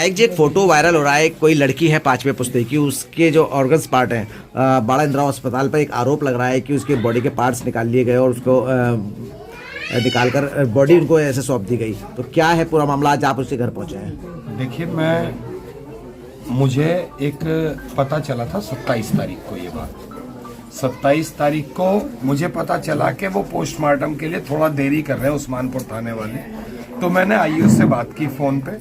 विधायक जी, एक photo viral हो रहा है, कोई लड़की है 5वें पुश्ते की, उसके जो ऑर्गन्स पार्ट हैं बड़ा इंदिरा अस्पताल पर एक आरोप लग रहा है कि उसके बॉडी के पार्ट्स निकाल लिए गए और उसको निकालकर बॉडी उनको ऐसे सौंप दी गई। तो क्या है पूरा मामला, आज आप उसके घर पहुंचे हैं? देखिए, मुझे एक पता चला था 27 तारीख को, ये बात 27 तारीख को मुझे पता चला कि वो पोस्टमार्टम के लिए थोड़ा देरी कर रहे हैं उस्मानपुर थाने वाले। तो मैंने आईयू से बात की फोन पे,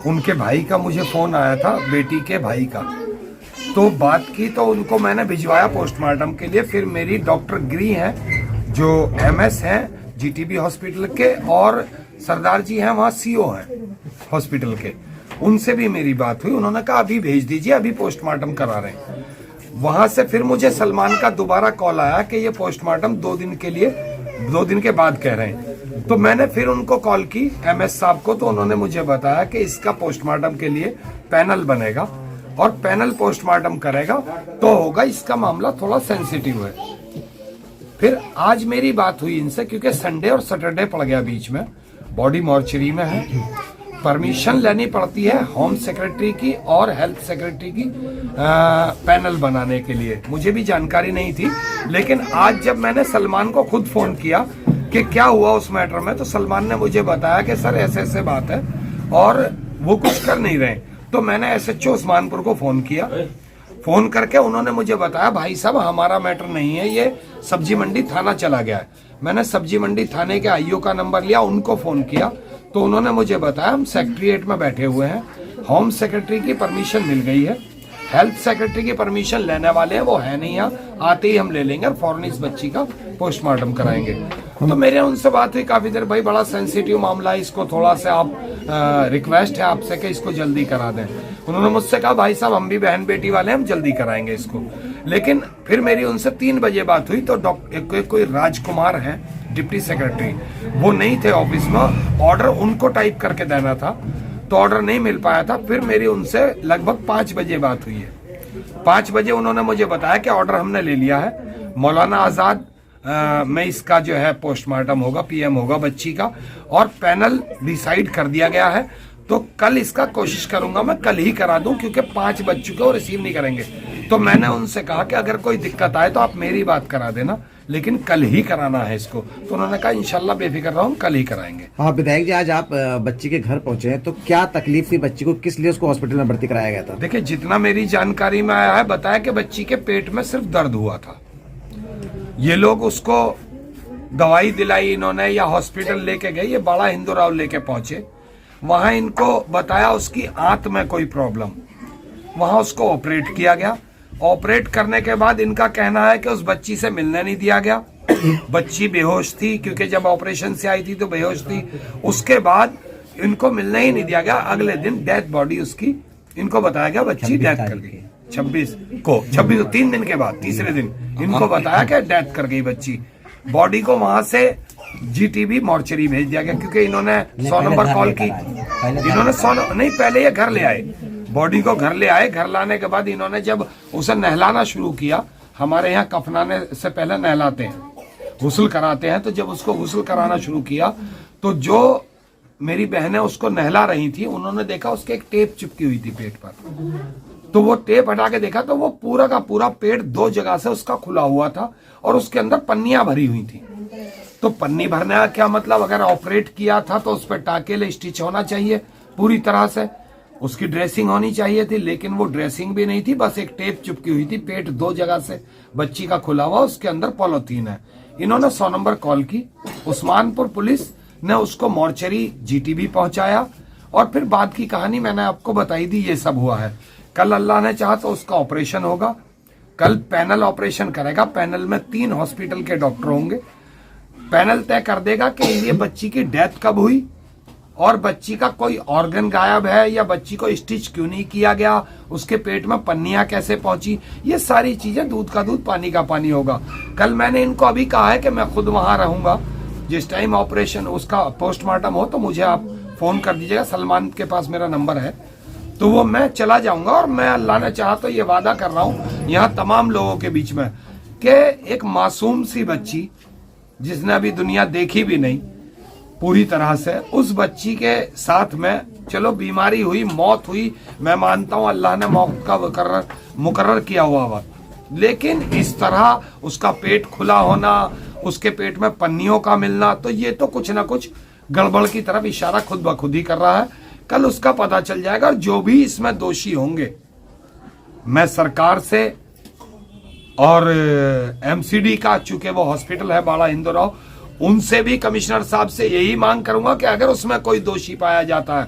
उनके भाई का मुझे फोन आया था, बेटी के भाई का, तो बात की तो उनको मैंने भिजवाया पोस्टमार्टम के लिए। फिर मेरी डॉक्टर गिरी हैं जो एमएस हैं जीटीबी हॉस्पिटल के, और सरदार जी हैं वहाँ सीओ हैं हॉस्पिटल के, उनसे भी मेरी बात हुई। उन्होंने कहा अभी भेज दीजिए, अभी पोस्टमार्टम करा रहे हैं। वहां से फिर मुझे सलमान का दोबारा कॉल आया कि ये पोस्टमार्टम 2 दिन के बाद कह रहे हैं। तो मैंने फिर उनको कॉल की एमएस साहब को, तो उन्होंने मुझे बताया कि इसका पोस्टमार्टम के लिए पैनल बनेगा और पैनल पोस्टमार्टम करेगा तो होगा, इसका मामला थोड़ा सेंसिटिव है। फिर आज मेरी बात हुई इनसे, क्योंकि संडे और सैटरडे पड़ गया बीच में, बॉडी मॉर्चरी में है, परमिशन लेनी पड़ती है होम सेक्रेटरी की और हेल्थ सेक्रेटरी की पैनल बनाने के लिए। मुझे भी जानकारी नहीं थी, लेकिन आज जब मैंने सलमान को खुद फोन किया कि क्या हुआ उस मैटर में, तो सलमान ने मुझे बताया कि सर ऐसे ऐसे बात है और वो कुछ कर नहीं रहे। तो मैंने एसएचओ उस्मानपुर को फोन किया, फोन करके उन्होंने मुझे बताया भाई साहब हमारा मैटर नहीं है, ये सब्जी मंडी थाना चला गया है। मैंने सब्जी मंडी थाने के आईओ का नंबर लिया, उनको फोन किया, तो उन्होंने मुझे बताया हम सेक्रेटरीट में बैठे हुए हैं, होम सेक्रेटरी की परमिशन मिल गई है, हेल्थ सेक्रेटरी की परमिशन लेने वाले हैं, वो है नहीं यहाँ, आते ही हम ले लेंगे और फौरन इस बच्ची का पोस्टमार्टम कराएंगे। तो मेरे उनसे बात हुई काफी देर, भाई बड़ा सेंसिटिव मामला है, इसको थोड़ा सा आप रिक्वेस्ट है आपसे कि इसको जल्दी करा दें। उन्होंने मुझसे कहा भाई साहब हम भी बहन बेटी वाले हैं, हम जल्दी कराएंगे इसको। लेकिन फिर मेरी उनसे 3 बजे बात हुई, तो कोई राजकुमार है डिप्टी सेक्रेटरी, वो नहीं थे ऑफिस में, ऑर्डर उनको टाइप करके देना था, तो ऑर्डर नहीं मिल पाया था। फिर मेरी उनसे लगभग 5 बजे बात हुई है। 5 बजे उन्होंने मुझे बताया कि ऑर्डर हमने ले लिया है, मौलाना आजाद में इसका जो है पोस्टमार्टम होगा, पीएम होगा बच्ची का, और पैनल डिसाइड कर दिया गया है। तो कल इसका कोशिश करूंगा मैं कल ही करा दूं, क्योंकि 5 बज चुके और रिसीव नहीं करेंगे। तो मैंने उनसे कहा कि अगर कोई दिक्कत आए तो आप मेरी बात करा देना, लेकिन कल ही कराना है इसको। तो उन्होंने कहा इंशाल्लाह बेफिक्र रहो, हम कल ही कराएंगे। हाँ विधायक जी, आज आप बच्ची के घर पहुंचे हैं, तो क्या तकलीफ थी बच्ची को, किस लिए उसको हॉस्पिटल में भर्ती कराया गया था? देखिए, जितना मेरी जानकारी में आया है, बताया कि बच्ची के पेट में सिर्फ दर्द हुआ था। ये लोग उसको दवाई दिलाई इन्होंने या हॉस्पिटल लेके गए, ये बड़ा हिंदूराव लेके पहुंचे, वहां इनको बताया उसकी आंत में कोई प्रॉब्लम, वहां उसको ऑपरेट किया गया। ऑपरेट करने के बाद इनका कहना है कि उस बच्ची से मिलने नहीं दिया गया, बच्ची बेहोश थी, क्योंकि जब ऑपरेशन से आई थी तो बेहोश थी। उसके बाद इनको मिलने ही नहीं दिया गया। अगले दिन डेथ बॉडी उसकी, इनको बताया गया बच्ची डेथ कर गई 26 को 3 दिन के बाद, तीसरे दिन इनको बताया कि डेथ कर गई बच्ची। बॉडी को वहां से जीटीबी मॉर्चरी भेज दिया गया, क्योंकि इन्होंने 100 नंबर कॉल की, इन्होंने 100 नहीं, पहले ये घर ले आए, बॉडी को घर ले आए। घर लाने के बाद इन्होंने जब उसे नहलाना शुरू किया, हमारे यहाँ कफनाने से पहले नहलाते हैं, गुस्ल कराते हैं, तो जब उसको गुस्ल कराना शुरू किया, तो जो मेरी बहनें उसको नहला रही थी, उन्होंने देखा उसके एक टेप चिपकी हुई थी पेट पर। तो वो टेप हटा के देखा तो वो पूरा का पूरा पेट 2 जगह से उसका खुला हुआ था और उसके अंदर पन्नियां भरी हुई थी। तो पन्नी भरने का क्या मतलब, अगर ऑपरेट किया था तो उस पर टाके स्टिच होना चाहिए पूरी तरह से, उसकी ड्रेसिंग होनी चाहिए थी, लेकिन वो ड्रेसिंग भी नहीं थी, बस एक टेप चिपकी हुई थी, पेट 2 जगह से बच्ची का खुला हुआ, उसके अंदर पॉलिथीन है। इन्होंने 100 नंबर कॉल की, उस्मानपुर पुलिस ने उसको मॉर्चरी जीटीबी पहुंचाया, और फिर बाद की कहानी मैंने आपको बताई दी, ये सब हुआ है। कल अल्लाह ने चाहा तो उसका ऑपरेशन होगा, कल पैनल ऑपरेशन करेगा, पैनल में 3 हॉस्पिटल के डॉक्टर होंगे, पैनल तय कर देगा कि ये बच्ची की डेथ कब हुई और बच्ची का कोई ऑर्गन गायब है या बच्ची को स्टिच क्यों नहीं किया गया, उसके पेट में पन्नियां कैसे पहुंची, ये सारी चीजें दूध का दूध पानी का पानी होगा। कल मैंने इनको अभी कहा है कि मैं खुद वहां रहूंगा, जिस टाइम ऑपरेशन उसका पोस्टमार्टम हो तो मुझे आप फोन कर दीजिएगा, सलमान के पास मेरा नंबर है, तो वो मैं चला जाऊंगा। और मैं अल्लाह ने चाहा तो ये वादा कर रहा हूं यहाँ तमाम लोगों के बीच में कि एक मासूम सी बच्ची जिसने अभी दुनिया देखी भी नहीं, पूरी तरह से उस बच्ची के साथ में, चलो बीमारी हुई, मौत हुई, मैं मानता हूं अल्लाह ने मौत का मुकर्रर किया हुआ वक्त, लेकिन इस तरह उसका पेट खुला होना, उसके पेट में पन्नियों का मिलना, तो ये तो कुछ ना कुछ गड़बड़ की तरफ इशारा खुद ब खुद ही कर रहा है। कल उसका पता चल जाएगा और जो भी इसमें दोषी होंगे, मैं सरकार से और एमसीडी का, चूंकि वो हॉस्पिटल है बाड़ा हिंदूराव, उनसे भी, कमिश्नर साहब से यही मांग करूंगा कि अगर उसमें कोई दोषी पाया जाता है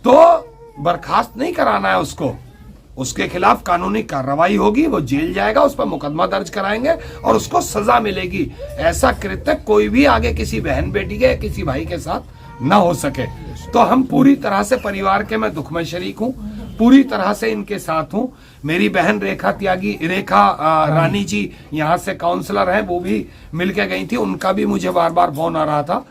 तो बर्खास्त नहीं कराना है उसको, उसके खिलाफ कानूनी कार्रवाई होगी, वो जेल जाएगा, उस पर मुकदमा दर्ज कराएंगे और उसको सजा मिलेगी। ऐसा कृत्य कोई भी आगे किसी बहन बेटी के, किसी भाई के साथ न हो सके। तो हम पूरी तरह से परिवार के, मैं दुख में शरीक हूं, पूरी तरह से इनके साथ हूं। मेरी बहन रेखा रानी जी यहाँ से काउंसलर हैं, वो भी मिलके गई थी, उनका भी मुझे बार बार फोन आ रहा था,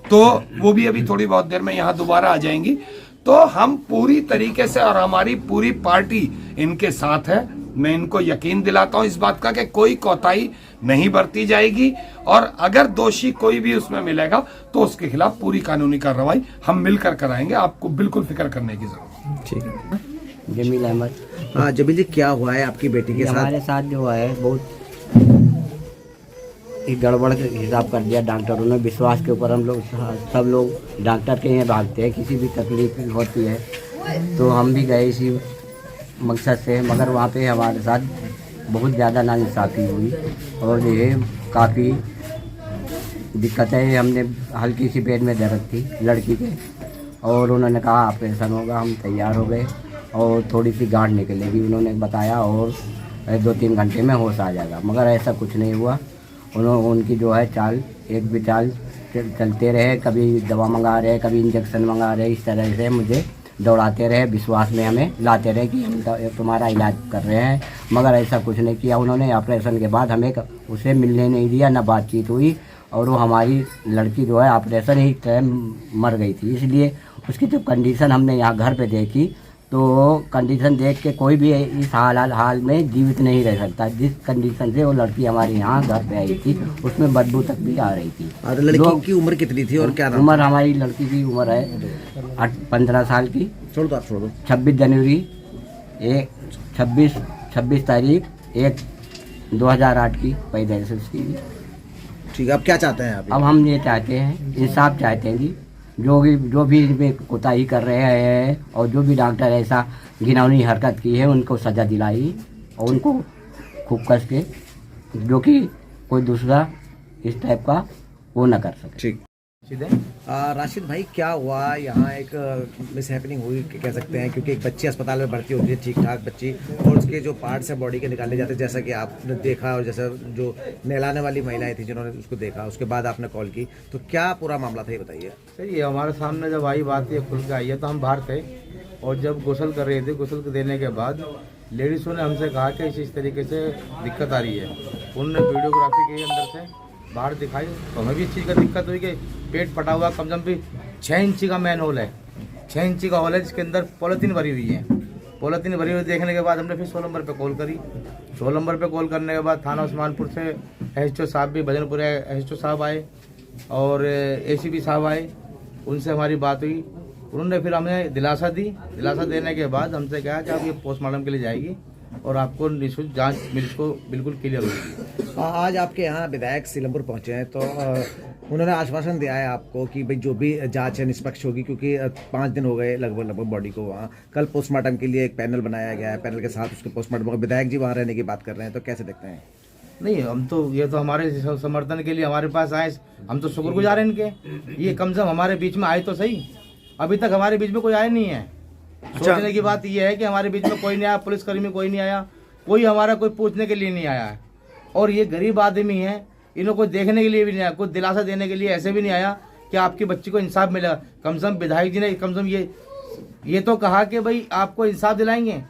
तो वो भी अभी थोड़ी बहुत देर में यहाँ दोबारा आ जाएंगी। तो हम पूरी तरीके से, और हमारी पूरी पार्टी इनके साथ है। मैं इनको यकीन दिलाता हूं इस बात का कि कोई कोताही नहीं बरती जाएगी, और अगर दोषी कोई भी उसमें मिलेगा तो उसके खिलाफ पूरी कानूनी कार्रवाई हम मिलकर कराएंगे। आपको बिल्कुल फिक्र करने की जरूरत। ठीक है। जमील अहमद। हाँ जमील जी, क्या हुआ है आपकी बेटी के साथ? हमारे साथ जो है बहुत एक गड़बड़ के हिसाब कर दिया डॉक्टरों ने। विश्वास के ऊपर हम लोग सब लोग डॉक्टर के यहाँ भागते हैं, किसी भी तकलीफ होती है तो हम भी गए इसी मकसद से, मगर वहाँ पे हमारे साथ बहुत ज़्यादा नाइंसाफ़ी हुई और ये काफ़ी दिक्कतें। हमने हल्की सी पेट में दर्द थी लड़की के, और उन्होंने कहा ऑपरेशन होगा, हम तैयार हो गए और थोड़ी सी गांठ निकलेगी उन्होंने बताया, और 2-3 घंटे में होश आ जाएगा, मगर ऐसा कुछ नहीं हुआ। उनकी जो है चाल, एक भी चाल चलते रहे, कभी दवा मंगा रहे, कभी इंजेक्शन मंगा रहे, इस तरह से मुझे दौड़ाते रहे, विश्वास में हमें लाते रहे कि हम तुम्हारा इलाज कर रहे हैं, मगर ऐसा कुछ नहीं किया उन्होंने। ऑपरेशन के बाद हमें उसे मिलने नहीं दिया, ना बातचीत हुई, और वो हमारी लड़की जो है ऑपरेशन ही टाइम मर गई थी। इसलिए उसकी जब कंडीशन हमने यहाँ घर पे देखी तो कंडीशन देख के कोई भी इस हाल में जीवित नहीं रह सकता। जिस कंडीशन से वो लड़की हमारे यहाँ घर पे आई थी उसमें बदबू तक भी आ रही थी। और लड़की की उम्र कितनी थी और क्या नाम? उम्र हमारी लड़की की उम्र है 15 साल की। छोड़ दो, आप छोड़ दो। 26 जनवरी 26 तारीख 1/2008 की पैदाइश उसकी। ठीक है, अब क्या चाहते हैं आप? अब हम ये चाहते हैं, इंसाफ चाहते हैं जी, जो भी इसमें कोताही कर रहे हैं और जो भी डॉक्टर ऐसा घिनौनी हरकत की है उनको सज़ा दिलाई, और उनको खूब कस के, जो कि कोई दूसरा इस टाइप का वो ना कर सके। ठीक। राशिद भाई, क्या हुआ यहाँ? एक मिस हैपनिंग हुई कह सकते हैं, क्योंकि एक बच्ची अस्पताल में भर्ती होती है, ठीक ठाक बच्ची, और उसके जो पार्ट्स है बॉडी के निकाले जाते हैं, जैसा कि आपने देखा, और जैसा जो नहलाने वाली महिलाएं थी जिन्होंने उसको देखा, उसके बाद आपने कॉल की, तो क्या पूरा मामला था ये बताइए। सर ये हमारे सामने जब आई बात, ये खुल के आई है, तो हम बाहर थे और जब गुसल कर रहे थे, गुसल देने के बाद लेडीज़ों ने हमसे कहा कि इस तरीके से दिक्कत आ रही है। उन्होंने वीडियोग्राफी की अंदर से बाहर दिखाई, तो हमें भी इस चीज़ का दिक्कत हुई कि पेट फटा हुआ, कम से कम भी 6 इंची का मैन होल है, 6 इंची का होल है, जिसके अंदर पॉलीथीन भरी हुई है। पॉलीथीन भरी हुई देखने के बाद हमने फिर 100 नंबर पे कॉल करी। 100 नंबर पे कॉल करने के बाद थाना उस्मानपुर से एसएचओ साहब भी, भजनपुर एसएचओ साहब आए और एसीपी साहब आए, उनसे हमारी बात हुई। उन्होंने फिर हमें दिलासा दी। दिलासा देने के बाद हमसे कहा कि आप ये पोस्टमार्टम के लिए जाएगी और आपको निःशुल्क जांच बिल्कुल क्लियर होगी। आज आपके यहाँ विधायक सिलमपुर पहुँचे हैं, तो उन्होंने आश्वासन दिया है आपको कि भाई जो भी जांच है निष्पक्ष होगी, क्योंकि 5 दिन हो गए लगभग बॉडी को वहाँ। कल पोस्टमार्टम के लिए एक पैनल बनाया गया है, पैनल के साथ उसके पोस्टमार्टम, विधायक जी वहाँ रहने की बात कर रहे हैं, तो कैसे देखते हैं? नहीं, हम तो ये तो हमारे समर्थन के लिए हमारे पास आए, हम तो शुक्रगुजार हैं इनके। ये कम से कम हमारे बीच में आए तो सही, अभी तक हमारे बीच में कोई आया नहीं है। सोचने की बात यह है कि हमारे बीच में कोई नहीं आया, पुलिसकर्मी कोई नहीं आया, कोई हमारा कोई पूछने के लिए नहीं आया है। और ये गरीब आदमी है, इन्हों को देखने के लिए भी नहीं आया, कुछ दिलासा देने के लिए ऐसे भी नहीं आया कि आपकी बच्ची को इंसाफ मिलेगा। कम से कम विधायक जी ने कम से कम ये तो कहा कि भाई आपको इंसाफ दिलाएंगे,